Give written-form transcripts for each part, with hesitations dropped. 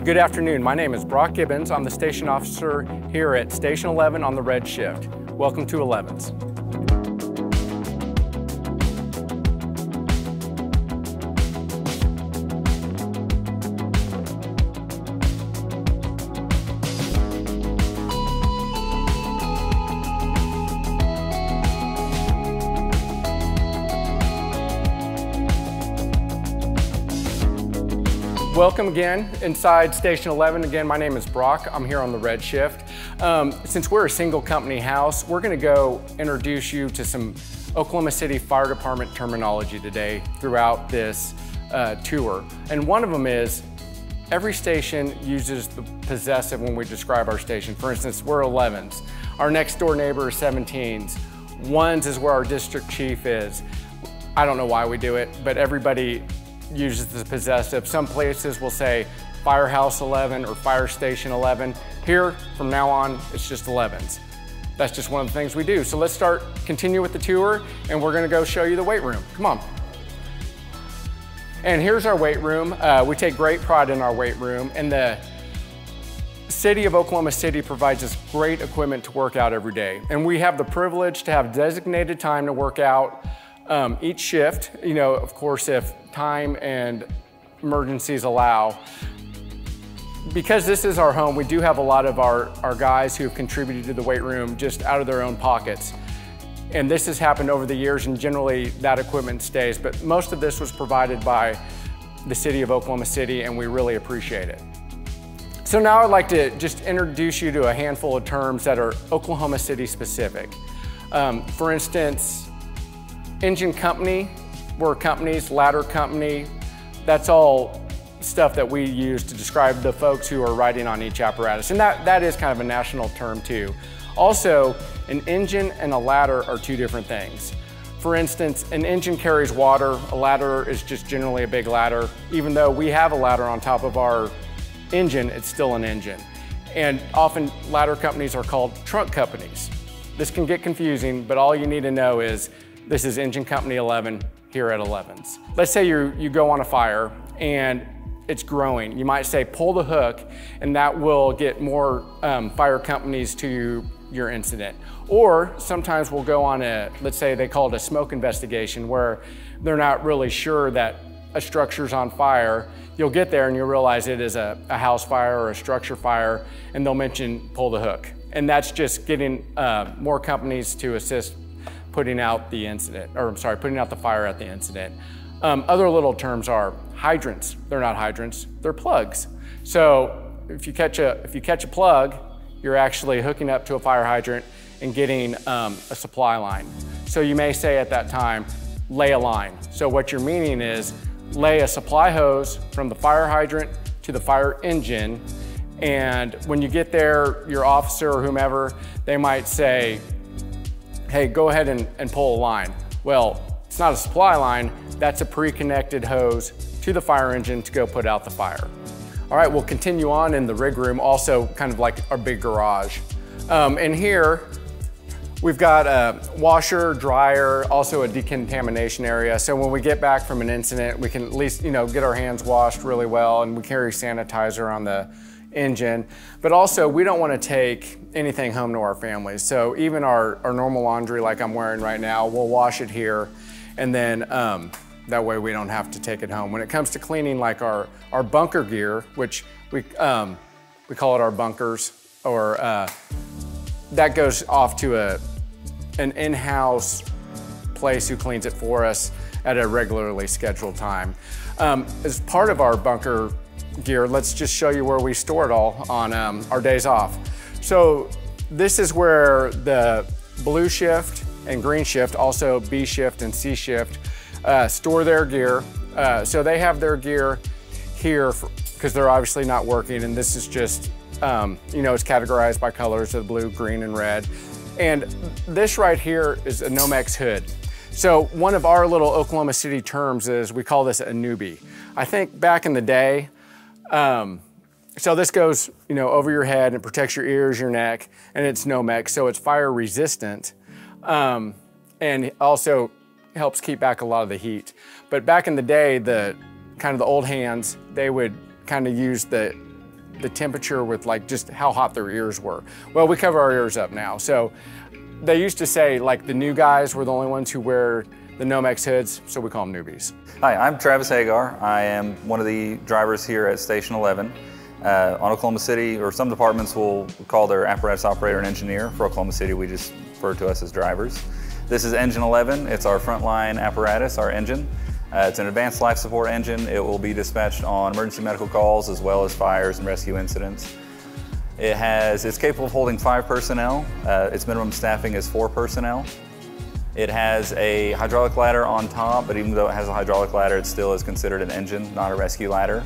Good afternoon, my name is Brock Gibbons. I'm the station officer here at Station 11 on the red shift. Welcome to 11s. Welcome again inside Station 11. Again, my name is Brock. I'm here on the red shift. Since we're a single company house, we're gonna go introduce you to some Oklahoma City Fire Department terminology today throughout this tour. And one of them is, every station uses the possessive when we describe our station. For instance, we're 11s. Our next door neighbor is 17s. Ones is where our district chief is. I don't know why we do it, but everybody uses the possessive. Some places will say Firehouse 11 or Fire Station 11. Here, from now on, it's just 11s. That's just one of the things we do. So let's continue with the tour, and we're gonna go show you the weight room. Come on. And here's our weight room. We take great pride in our weight room, and the City of Oklahoma City provides us great equipment to work out every day. And we have the privilege to have designated time to work out each shift, you know, of course, if time and emergencies allow. Because this is our home, we do have a lot of our guys who have contributed to the weight room just out of their own pockets. And this has happened over the years, and generally that equipment stays, but most of this was provided by the City of Oklahoma City, and we really appreciate it. So now I'd like to just introduce you to a handful of terms that are Oklahoma City specific. For instance, engine company, we're companies, ladder company, that's all stuff that we use to describe the folks who are riding on each apparatus. And that is kind of a national term too. Also, an engine and a ladder are two different things. For instance, an engine carries water, a ladder is just generally a big ladder. Even though we have a ladder on top of our engine, it's still an engine. And often ladder companies are called trunk companies. This can get confusing, but all you need to know is this is Engine Company 11 here at 11s. Let's say you go on a fire and it's growing. You might say pull the hook, and that will get more fire companies to your incident. Or sometimes we'll go on let's say they call it a smoke investigation, where they're not really sure that a structure's on fire. You'll get there and you'll realize it is a house fire or a structure fire, and they'll mention pull the hook. And that's just getting more companies to assist putting out the fire at the incident. Other little terms are hydrants. They're not hydrants, they're plugs. So if you catch a plug, you're actually hooking up to a fire hydrant and getting a supply line. So you may say at that time, lay a line. So what you're meaning is lay a supply hose from the fire hydrant to the fire engine, and when you get there, your officer or whomever, they might say, hey, go ahead and pull a line. Well, it's not a supply line, that's a pre-connected hose to the fire engine to go put out the fire. All right, we'll continue on in the rig room, also kind of like our big garage. And here, we've got a washer, dryer, also a decontamination area. So when we get back from an incident, we can at least, you know, get our hands washed really well, and we carry sanitizer on the engine. But also, we don't want to take anything home to our families. So even our normal laundry, like I'm wearing right now, we'll wash it here, and then that way we don't have to take it home. When it comes to cleaning, like our bunker gear, which we call it our bunkers, or that goes off to an in-house place who cleans it for us at a regularly scheduled time. As part of our bunker gear, let's just show you where we store it all on our days off. So this is where the blue shift and green shift, also B shift and C shift, store their gear. So they have their gear here because they're obviously not working, and this is just, you know, it's categorized by colors of blue, green, and red. And this right here is a Nomex hood. So one of our little Oklahoma City terms is, we call this a newbie. I think back in the day, so this goes, you know, over your head and protects your ears, your neck, and it's Nomex, so it's fire resistant, and also helps keep back a lot of the heat. But back in the day, the old hands, they would kind of use the the temperature with like just how hot their ears were. Well, we cover our ears up now. So they used to say like the new guys were the only ones who wear the Nomex hoods, so we call them newbies. Hi, I'm Travis Hagar. I am one of the drivers here at Station 11. On Oklahoma City, or some departments will call their apparatus operator an engineer. For Oklahoma City, we just refer to us as drivers. This is engine 11. It's our frontline apparatus, our engine. It's an advanced life support engine. It will be dispatched on emergency medical calls as well as fires and rescue incidents. It's capable of holding 5 personnel. Its minimum staffing is 4 personnel. It has a hydraulic ladder on top, but even though it has a hydraulic ladder, it still is considered an engine, not a rescue ladder.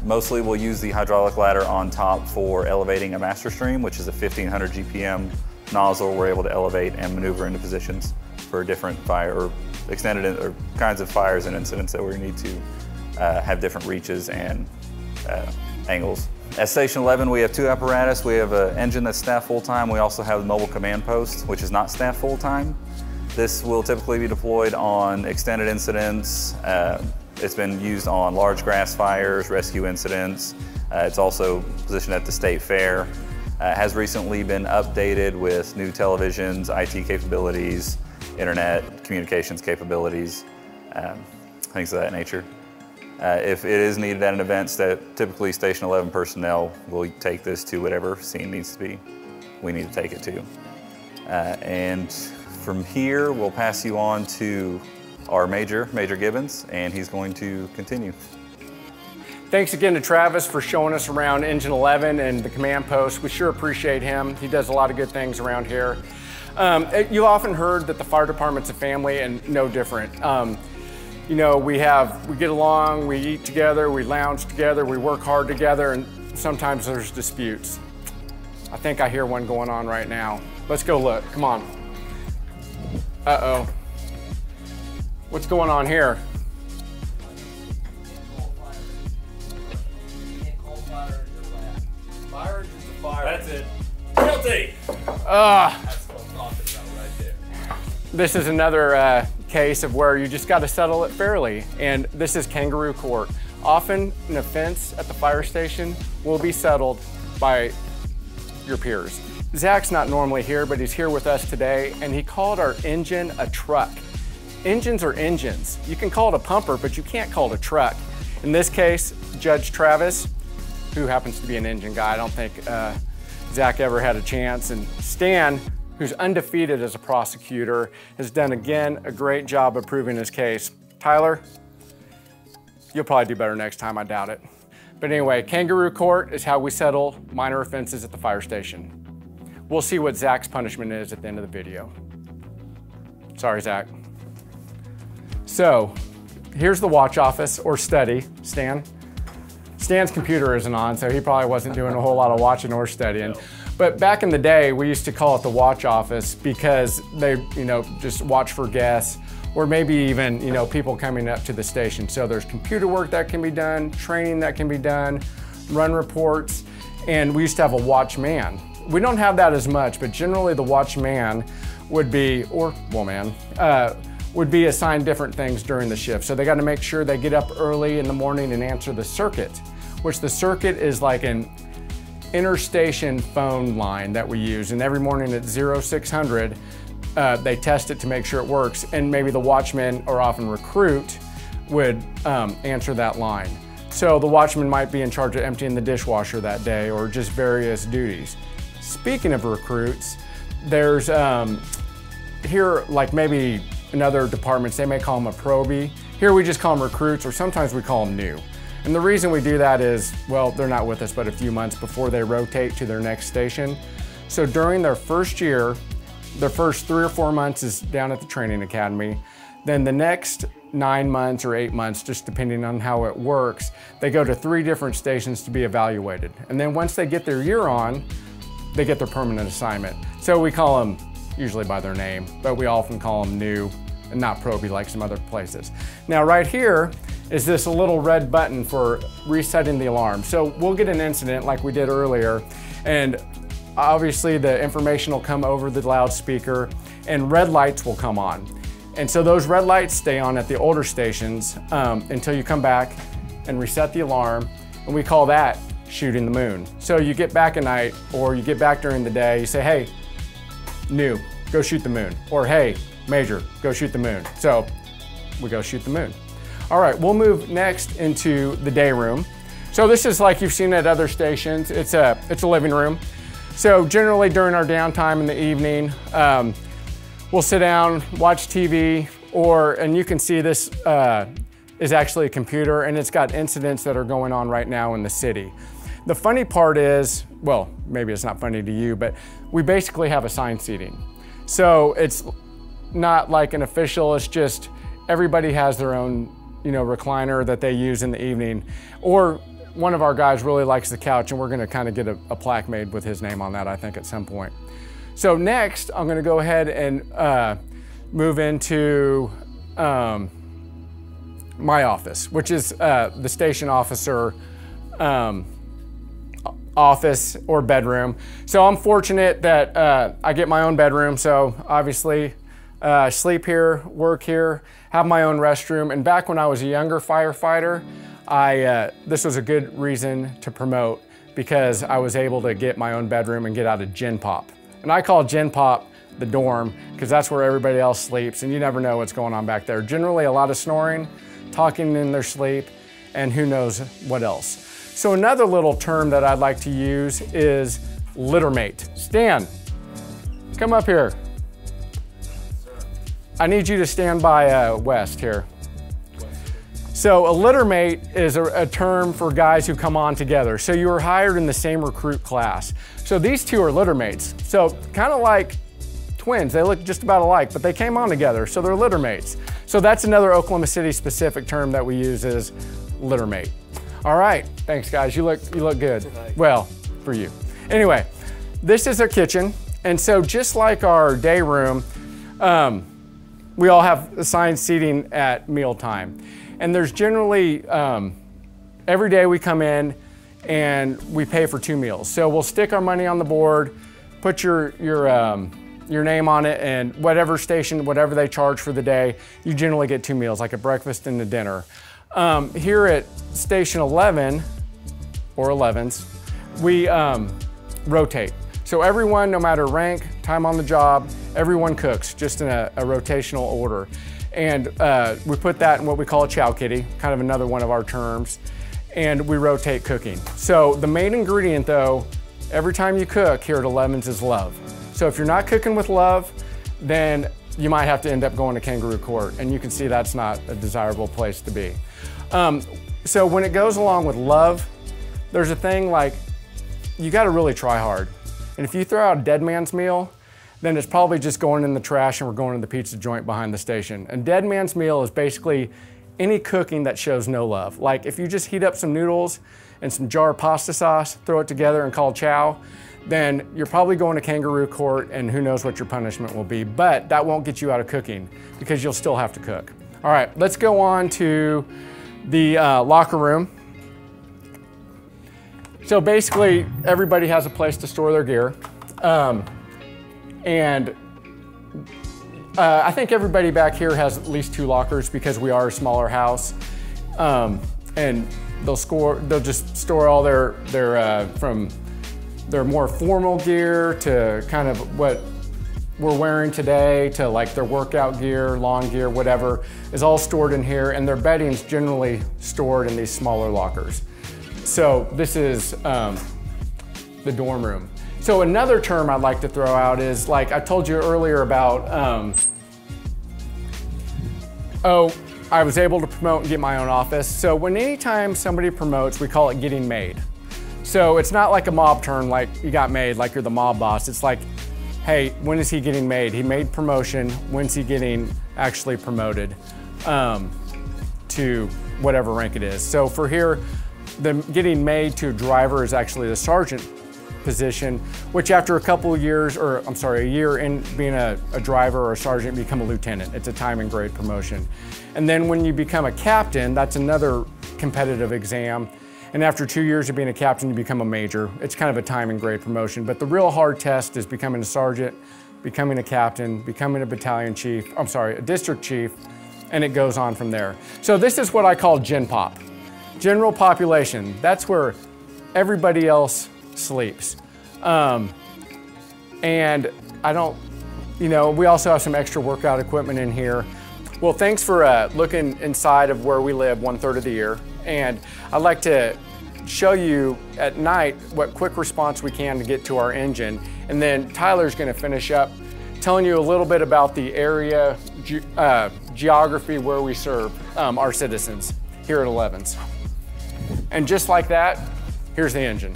Mostly we'll use the hydraulic ladder on top for elevating a master stream, which is a 1500 GPM nozzle. We're able to elevate and maneuver into positions for different fire or extended or kinds of fires and incidents that we need to have different reaches and angles. At Station 11, we have 2 apparatus. We have an engine that's staffed full-time. We also have the mobile command post, which is not staffed full-time. This will typically be deployed on extended incidents. It's been used on large grass fires, rescue incidents. It's also positioned at the State Fair. It has recently been updated with new televisions, IT capabilities, internet communications capabilities, things of that nature. If it is needed at an event, typically Station 11 personnel will take this to whatever scene needs to be. We need to take it to. And from here, we'll pass you on to our Major Gibbons, and he's going to continue. Thanks again to Travis for showing us around Engine 11 and the command post. We sure appreciate him. He does a lot of good things around here. You've often heard that the fire department's a family, and no different. You know, we get along, we eat together, we lounge together, we work hard together, and sometimes there's disputes. I think I hear one going on right now. Let's go look, come on. Uh-oh. What's going on here? That's it. Guilty! That's what I'm talking about right there. This is another case of where you just got to settle it fairly, and this is kangaroo court. Often an offense at the fire station will be settled by your peers. Zach's not normally here, but he's here with us today, and he called our engine a truck. Engines are engines. You can call it a pumper, but you can't call it a truck. In this case, Judge Travis, who happens to be an engine guy, I don't think Zach ever had a chance, and Stan, who's undefeated as a prosecutor, has done again a great job of proving his case. Tyler, you'll probably do better next time, I doubt it. But anyway, kangaroo court is how we settle minor offenses at the fire station. We'll see what Zach's punishment is at the end of the video. Sorry, Zach. So, here's the watch office, or study, Stan. Stan's computer isn't on, so he probably wasn't doing a whole lot of watching or studying. But back in the day, we used to call it the watch office because they, just watch for guests, or maybe even, people coming up to the station. So there's computer work that can be done, training that can be done, run reports, and we used to have a watchman. We don't have that as much, but generally the watchman would be, or woman, would be assigned different things during the shift. So they got to make sure they get up early in the morning and answer the circuit, which the circuit is like an interstation phone line that we use. And every morning at 0600, they test it to make sure it works. And maybe the watchman, or often recruit, would answer that line. So the watchman might be in charge of emptying the dishwasher that day, or just various duties. Speaking of recruits, there's here, like maybe in other departments, they may call them a probie. Here we just call them recruits, or sometimes we call them new. And the reason we do that is, well, they're not with us but a few months before they rotate to their next station. So during their first year, their first 3 or 4 months is down at the training academy. Then the next 9 months or 8 months, just depending on how it works, they go to 3 different stations to be evaluated. And then once they get their year on, they get their permanent assignment. So we call them usually by their name, but we often call them new and not probie like some other places. Now right here is this little red button for resetting the alarm. So we'll get an incident like we did earlier, and obviously the information will come over the loudspeaker and red lights will come on. And so those red lights stay on at the older stations until you come back and reset the alarm, and we call that shooting the moon. So you get back at night or you get back during the day, you say, hey, new, go shoot the moon. Or hey, major, go shoot the moon. So we go shoot the moon. All right, we'll move next into the day room. So this is like you've seen at other stations. It's a living room. So generally during our downtime in the evening, we'll sit down, watch TV, and you can see this is actually a computer, and it's got incidents that are going on right now in the city. The funny part is, well, maybe it's not funny to you, but we basically have assigned seating. So it's not like an official, it's just everybody has their own, recliner that they use in the evening. Or one of our guys really likes the couch, and we're gonna kind of get a plaque made with his name on that, I think, at some point. So next, I'm gonna go ahead and move into my office, which is the station officer office or bedroom. So I'm fortunate that I get my own bedroom. So obviously sleep here, work here, have my own restroom. And back when I was a younger firefighter, this was a good reason to promote because I was able to get my own bedroom and get out of Gen Pop. And I call Gen Pop the dorm because that's where everybody else sleeps and you never know what's going on back there. Generally a lot of snoring, talking in their sleep, and who knows what else. So another little term that I'd like to use is littermate. Stan, come up here. I need you to stand by West here. So a littermate is a term for guys who come on together. So you were hired in the same recruit class. So these two are littermates. So kind of like twins, they look just about alike, but they came on together, so they're littermates. So that's another Oklahoma City specific term that we use is littermate. All right, thanks guys, you look good. Well, for you. Anyway, this is our kitchen. And so just like our day room, we all have assigned seating at mealtime. And there's generally, every day we come in and we pay for 2 meals. So we'll stick our money on the board, put your name on it, and whatever station, whatever they charge for the day, you generally get 2 meals, like a breakfast and a dinner. Here at Station 11, or 11s, we rotate. So everyone, no matter rank, time on the job, everyone cooks, just in a rotational order. And we put that in what we call a chow kitty, kind of another one of our terms, and we rotate cooking. So the main ingredient though, every time you cook here at 11s is love. So if you're not cooking with love, then you might have to end up going to kangaroo court, and you can see that's not a desirable place to be. So when it goes along with love, there's a thing like, you gotta really try hard. And if you throw out a dead man's meal, then it's probably just going in the trash and we're going to the pizza joint behind the station. And dead man's meal is basically any cooking that shows no love. Like if you just heat up some noodles and some jar of pasta sauce, throw it together and call chow, then you're probably going to kangaroo court and who knows what your punishment will be. But that won't get you out of cooking because you'll still have to cook. All right, let's go on to the locker room. So basically everybody has a place to store their gear. I think everybody back here has at least 2 lockers because we are a smaller house. And they'll just store all their from their more formal gear to kind of what we're wearing today to like their workout gear, lawn gear, whatever, is all stored in here, and their bedding's generally stored in these smaller lockers. So this is the dorm room. So another term I'd like to throw out is, like I told you earlier about, I was able to promote and get my own office. So anytime somebody promotes, we call it getting made. So it's not like a mob term, like you got made, like you're the mob boss. It's like, hey, when is he getting made? He made promotion, when's he getting actually promoted to whatever rank it is. So for here, the getting made to a driver is actually the sergeant position, which after a couple of years, or I'm sorry, a year in being a driver or a sergeant, become a lieutenant. It's a time and grade promotion. And then when you become a captain, that's another competitive exam. And after 2 years of being a captain, you become a major. It's kind of a time and grade promotion, but the real hard test is becoming a sergeant, becoming a captain, becoming a battalion chief, I'm sorry, a district chief, and it goes on from there. So this is what I call Gen Pop. General population, that's where everybody else sleeps. And I don't, you know, we also have some extra workout equipment in here. Well, thanks for looking inside of where we live 1/3 of the year. And I'd like to show you at night what quick response we can to get to our engine. And then Tyler's gonna finish up telling you a little bit about the area, geography where we serve our citizens here at 11's. And just like that, here's the engine.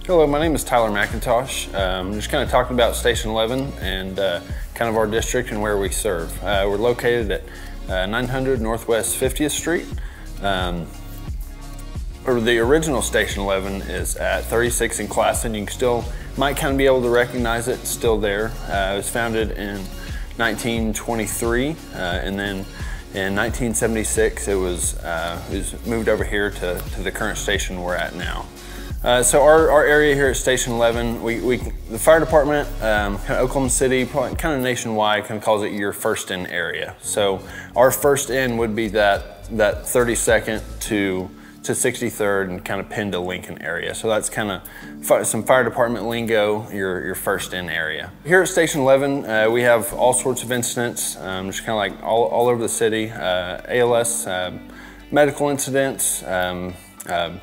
Hello, my name is Tyler McIntosh. I'm just kind of talking about Station 11 and kind of our district and where we serve. We're located at 900 Northwest 50th Street. The original Station 11 is at 36 in Classen. You might kind of be able to recognize it, it's still there. It was founded in 1923 and then in 1976 it was moved over here to the current station we're at now. So our area here at Station 11, the fire department, kind of Oklahoma City, probably kind of nationwide, kind of calls it your first in area. So our first in would be that 32nd to 63rd and kind of pinned to Lincoln area. So that's kind of some fire department lingo, your first in area. Here at Station 11, we have all sorts of incidents, just kind of like all over the city, ALS, medical incidents,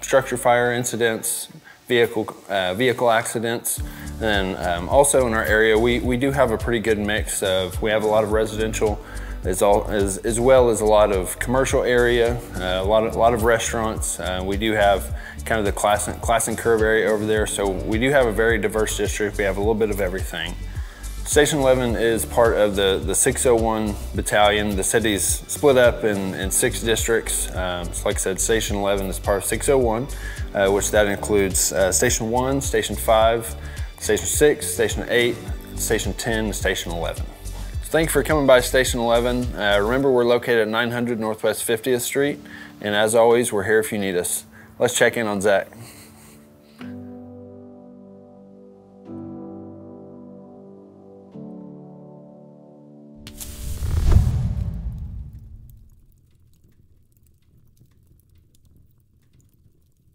structure fire incidents, vehicle accidents. And also in our area, we do have a pretty good mix of, we have a lot of residential as well as a lot of commercial area, a lot of restaurants. We do have kind of the Classen Curve area over there, so we do have a very diverse district. We have a little bit of everything. Station 11 is part of the 601 Battalion. The city's split up in 6 districts. So like I said, Station 11 is part of 601, which that includes Station 1, Station 5, Station 6, Station 8, Station 10, and Station 11. So thank you for coming by Station 11. Remember, we're located at 900 Northwest 50th Street, and as always, we're here if you need us. Let's check in on Zach.